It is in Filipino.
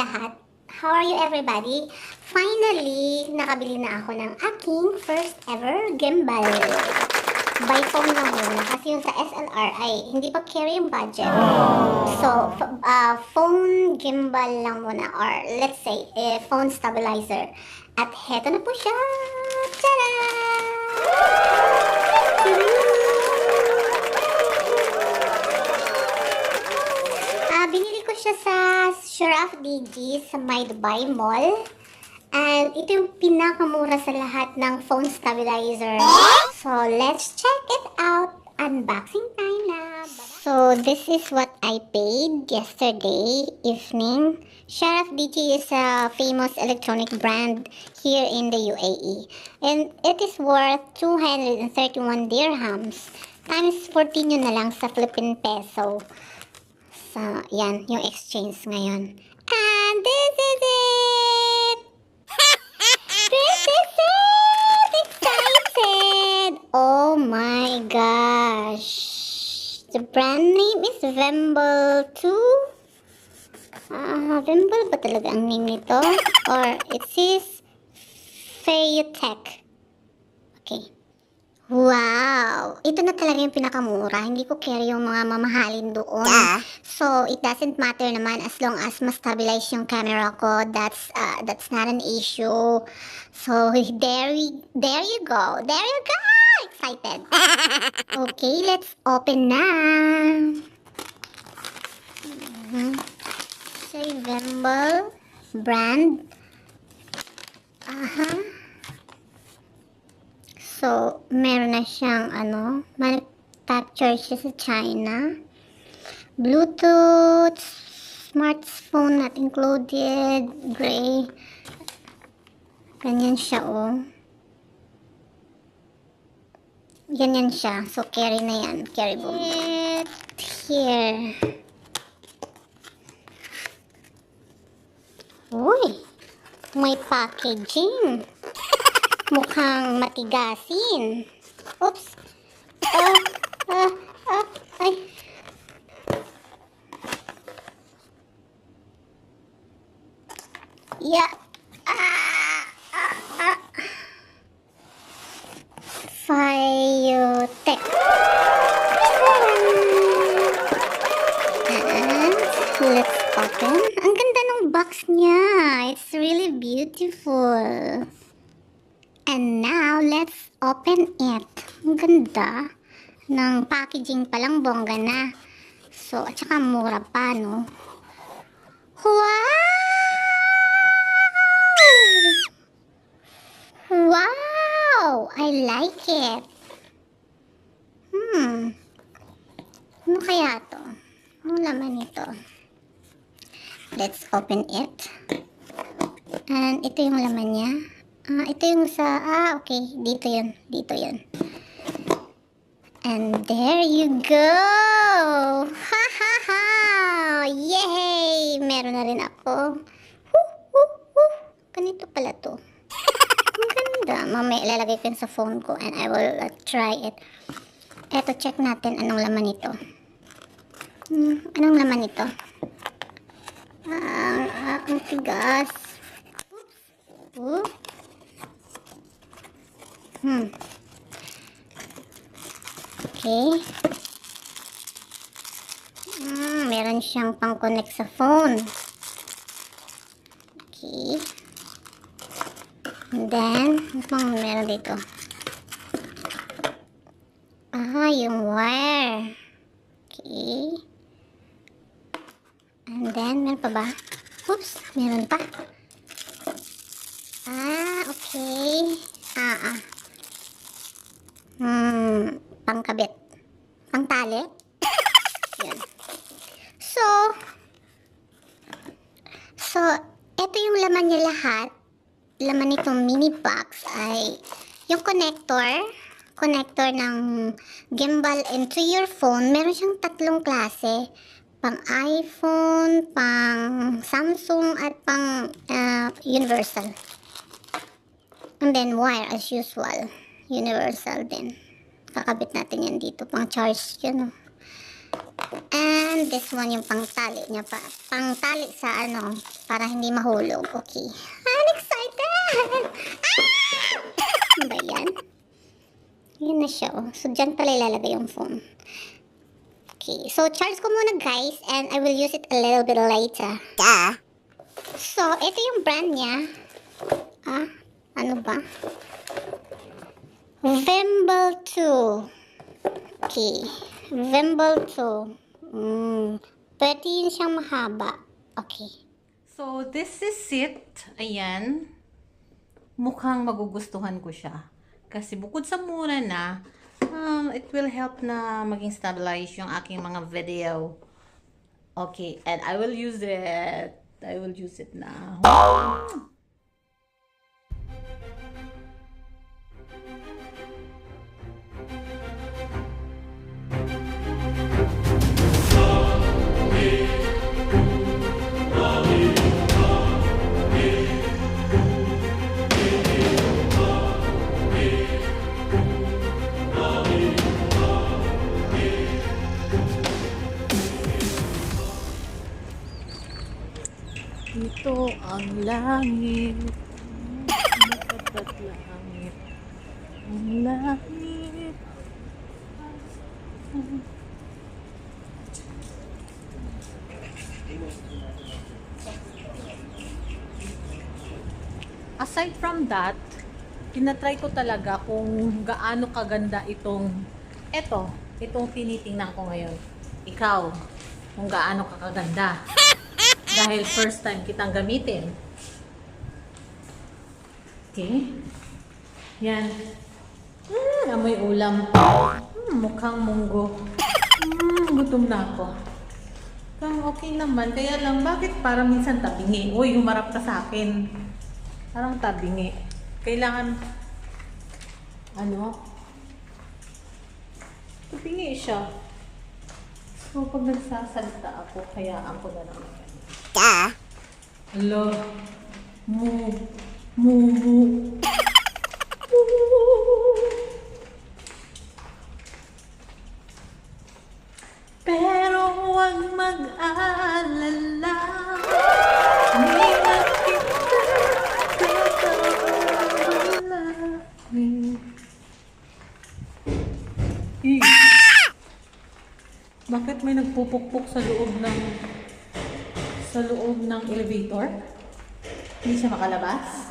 lahat. How are you everybody? Finally, nakabili na ako ng aking first ever gimbal. By phone lang muna kasi yung sa SLR ay hindi pa carry yung budget. So, phone gimbal lang muna or let's say, phone stabilizer. At heto na po siya! Tada! Binili ko siya sa Sharaf DG sa May Dubai Mall. And ito yung pinakamura sa lahat ng phone stabilizer. So, let's check it out. Unboxing time na. So, this is what I paid yesterday evening. Sharaf DG is a famous electronic brand here in the UAE. And it is worth 231 dirhams. Times 14 yun na lang sa Philippine peso. So, yan, yung exchange ngayon. And this is it! This is it! Excited! Oh my gosh! The brand name is Gimbal 2. Gimbal ba talaga ang name nito? Or it says feiutech. Okay. Wow! Ito na talaga yung pinakamura. Hindi ko carry yung mga mamahalin doon. So, it doesn't matter naman as long as ma-stabilize yung camera ko. That's not an issue. So, there you go. There you go! Excited. Okay, let's open na. Say Gimbal brand. So, meron na siyang manufacture siya sa China. Bluetooth, smartphone not included, gray. Ganyan siya, oh. Ganyan siya. So, carry na yan. Carry boom. Here. Uy! May packaging. Mukhang matigasin. Oops. Ay. Yeah. Feiutech. And let's open. Ang ganda ng box niya. It's really beautiful. And now, let's open it. Ang ganda ng packaging palang bongga na. So, at saka mura pa, no? Wow! Wow! I like it. Ano kaya to? Ano laman nito? Let's open it. And ito yung laman niya. Ito yung sa, okay, dito yun, and there you go, ha ha ha, yay, meron na rin ako, ganito pala to, ang ganda, mamaya ilalagay ko yun sa phone ko, and I will try it. Eto, check natin anong laman nito, ang tigas, Okay. Meron siyang pang-connect sa phone. Okay. And then, meron dito. Yung wire. Okay. And then, meron pa ba? Oops, meron pa. Okay. Pangkabit. Pangtali. Yan. So, ito yung laman niya lahat. Laman nitong mini box ay yung connector ng gimbal into your phone. Meron siyang tatlong klase. Pang iPhone, pang Samsung, at pang universal. And then wire as usual. Universal din. Kakabit natin yan dito. Pang charge yun. And this one yung pangtali niya pa. Pangtali sa ano, para hindi mahulog. Okay. I'm excited! Ano ba yan? Yan na siya, oh. So, dyan pala ilalagay yung phone. Okay. So, charge ko muna, guys. And I will use it a little bit later. So, ito yung brand niya. Ano ba? Vimbal 2. Okay. Vimbal 2. Pwede yun siyang mahaba. Okay. So, this is it. Ayan. Mukhang magugustuhan ko siya. Kasi bukod sa mura na, it will help na maging stabilize yung aking mga video. Okay. And I will use it. I will use it now. Ito ang langit. Matapat langit. Ang langit. Aside from that, tinatry ko talaga kung gaano kaganda itong tinitingnan ko ngayon. Ikaw, kung gaano kaganda. Dahil first time kitang gamitin. Okay. Yan. Amoy ulam. Mukhang munggo. Gutom na ako. Okay naman. Kaya lang, bakit parang minsan tabingi? Uy, humarap ka sa akin. Parang tabingi. Kailangan, tabingi siya. So, pag nagsasalita ako, hayaan ko na lang. Hello. Mu. Pero huwag mag-alala. Hindi na kita tatawalangin. Bakit may nagpupukpok sa loob ng elevator? Hindi siya makalabas?